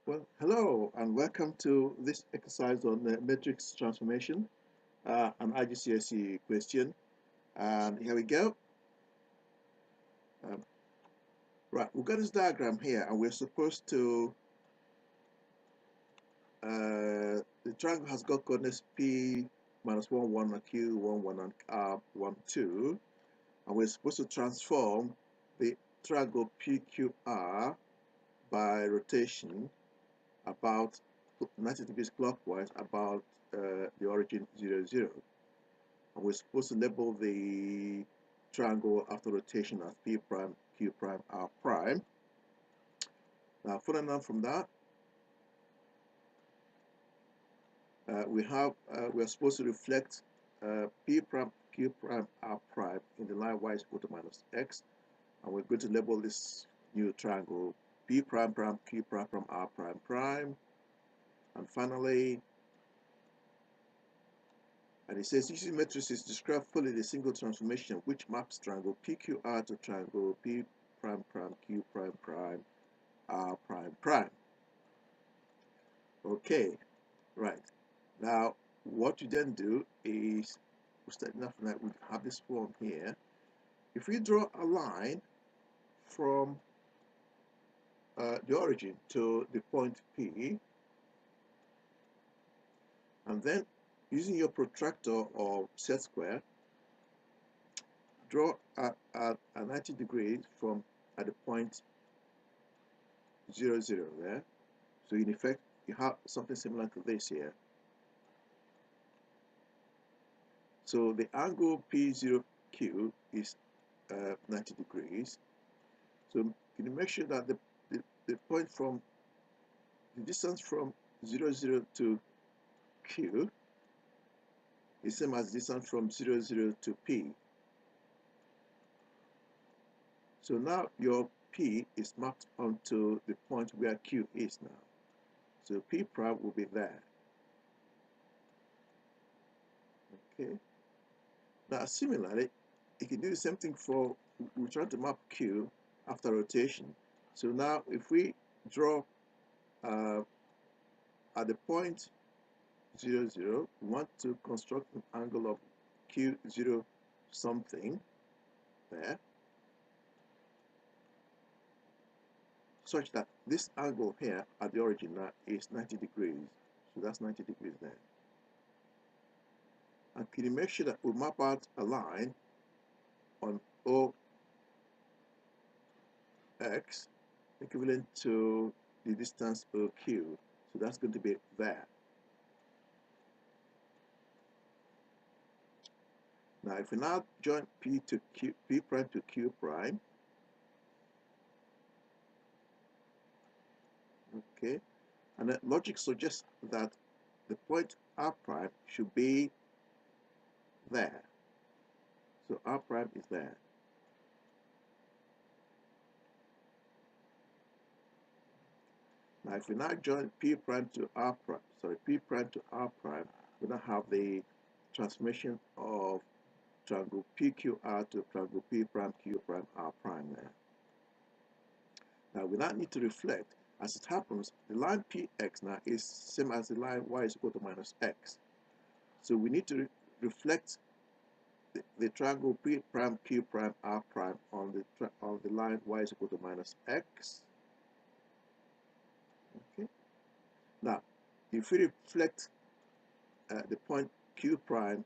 Well, hello and welcome to this exercise on matrix transformation, an iGCSE question. And here we go. Um, right, we've got this diagram here, and we're supposed to, the triangle has got coordinates P minus 1, 1, and Q, 1, 1, and R, 1, 2. And we're supposed to transform the triangle PQR by rotation about 90 degrees clockwise about the origin 0, 0. And we're supposed to label the triangle after rotation as P prime, Q prime, R prime. Now, following on from that, we're supposed to reflect P prime, Q prime, R prime in the line y is equal to minus x, and we're going to label this new triangle P prime prime, Q prime prime, R prime prime, and finally. And it says using matrices describe fully the single transformation which maps triangle PQR to triangle P prime prime Q prime prime R prime prime. Okay, right. Now what you then do is starting off that we have this form here. If we draw a line from the origin to the point P, and then using your protractor or set square, draw a 90 degrees from at the point 0, 0 there. So in effect, you have something similar to this here. So the angle P0Q is 90 degrees. So can you make sure that the point from the distance from 0, 0 to Q is same as the distance from 0, 0 to P. So now your P is mapped onto the point where Q is now. So P prime will be there. Okay. Now similarly, you can do the same thing for, we're trying to map Q after rotation. So now if we draw at the point 0, 0, we want to construct an angle of Q0 something there, such that this angle here at the origin now is 90 degrees. So that's 90 degrees there. And can you make sure that we map out a line on OX equivalent to the distance OQ? So that's going to be there. Now, if we now join P to Q, P prime to Q prime, okay, and the logic suggests that the point R prime should be there. So R prime is there. Now, if we now join P prime to R prime, P prime to R prime, we now have the transformation of triangle PQR to triangle P prime Q prime R prime there. Now we now need to reflect, as it happens, the line PX now is same as the line y is equal to minus x. So we need to reflect the triangle P prime Q prime R prime on the line y is equal to minus x. Okay. Now, if we reflect the point Q prime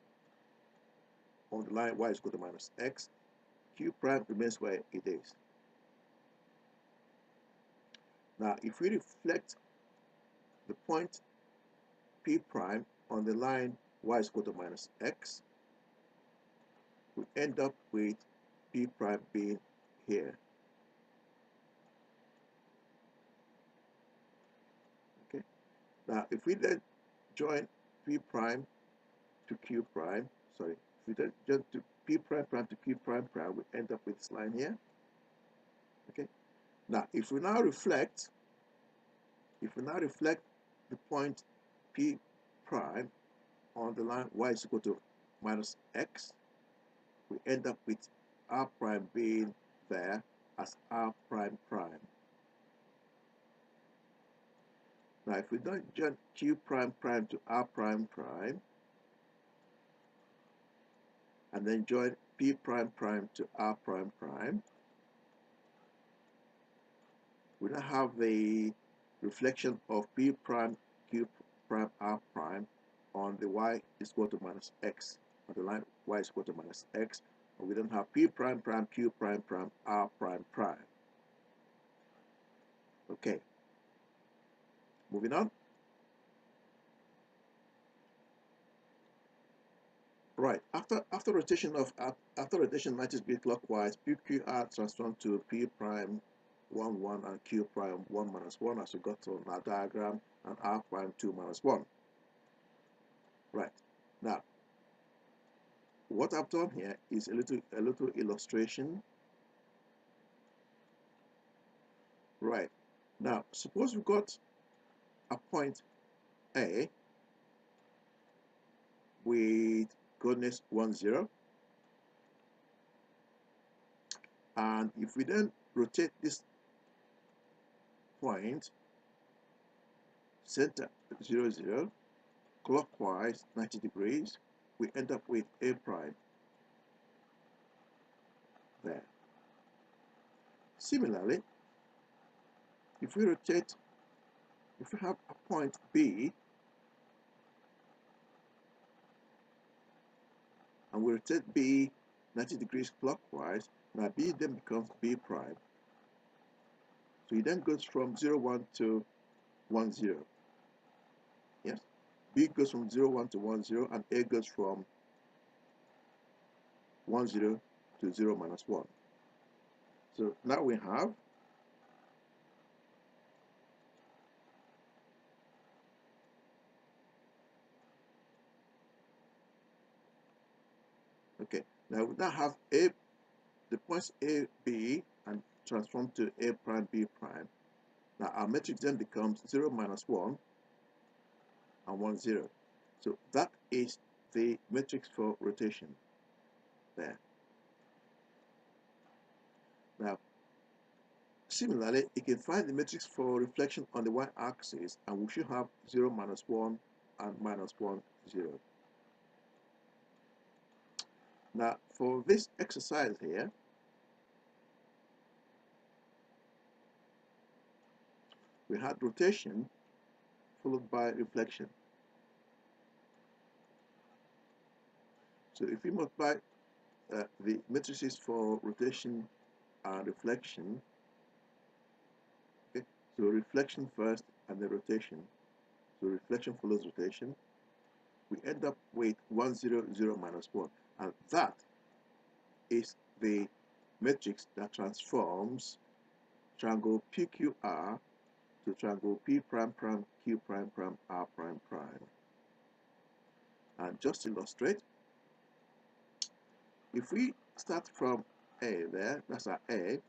on the line y is equal to minus x, Q prime remains where it is. Now, if we reflect the point P prime on the line y is equal to minus x, we end up with P prime being here. Okay. Now, if we then join P prime to Q prime, if we then join to P prime prime to Q prime prime, we end up with this line here. Okay. Now, if we now reflect the point P prime on the line y is equal to minus x, we end up with R prime being there as R prime prime. Now, if we don't join Q prime prime to R prime prime, and then join P prime prime to R prime prime, we now have the reflection of P prime Q prime R prime on the y is equal to minus x, on the line y is equal to minus x, and we then have P prime prime Q prime prime R prime prime. Okay, moving on. Right, after rotation 90 degrees clockwise, PQR transformed to P prime 1 1 and Q prime 1 minus 1 as we got on our diagram, and R prime 2 minus 1. Right, now what I've done here is a little illustration. Right, now suppose we've got a point A with coordinates 1 0, and if we then rotate this point center 0 0 clockwise 90 degrees, we end up with A prime there. Similarly, if we have a point B and we rotate B 90 degrees clockwise, now B then becomes B prime. So it then goes from 0 1 to 1 0. Yes, B goes from 0 1 to 1 0, and A goes from 1 0 to 0 minus 1. So now we have okay. Now we now have the points A, B, and transform to A prime, B prime. Now our matrix then becomes 0 minus 1 and 1 0. So that is the matrix for rotation there. Now, similarly, you can find the matrix for reflection on the y-axis, and we should have 0 minus 1 and minus 1 0. Now, for this exercise here, we had rotation followed by reflection. So if we multiply the matrices for rotation and reflection, okay, so reflection first and then rotation, so reflection follows rotation, we end up with 1 0 0 minus 1, and that is the matrix that transforms triangle PQR to triangle P prime prime Q prime prime R prime prime. And just to illustrate, if we start from A there, that's our A.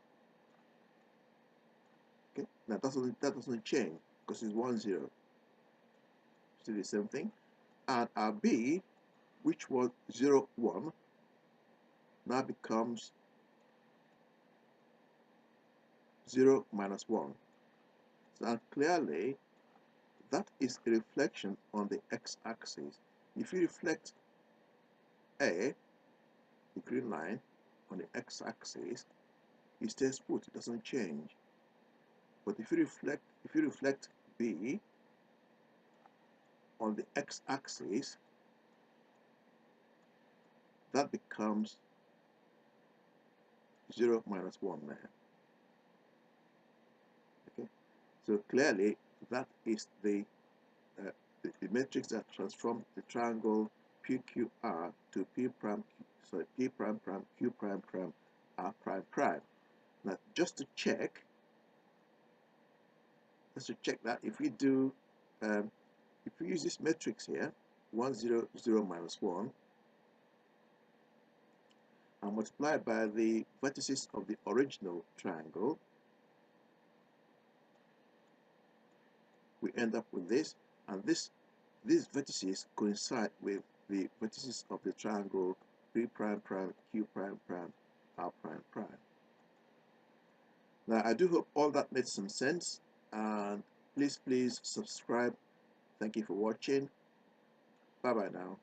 Okay, that doesn't change because it's 1 0. Still the same thing. And our B, which was 0 1, now becomes 0 minus 1. So clearly, that is a reflection on the x-axis. If you reflect A, the green line, on the x-axis, it stays put, it doesn't change. But if you reflect B on the x-axis, that becomes 0 minus 1 there. Okay, so clearly that is the matrix that transforms the triangle PQR to P prime prime Q prime prime R prime prime. Now, just to check that if we do if we use this matrix here, 1 0 0 minus 1, and multiply by the vertices of the original triangle, we end up with this, and these vertices coincide with the vertices of the triangle P prime prime Q prime prime R prime prime. Now, I do hope all that made some sense, and Please subscribe. Thank you for watching. Bye bye now.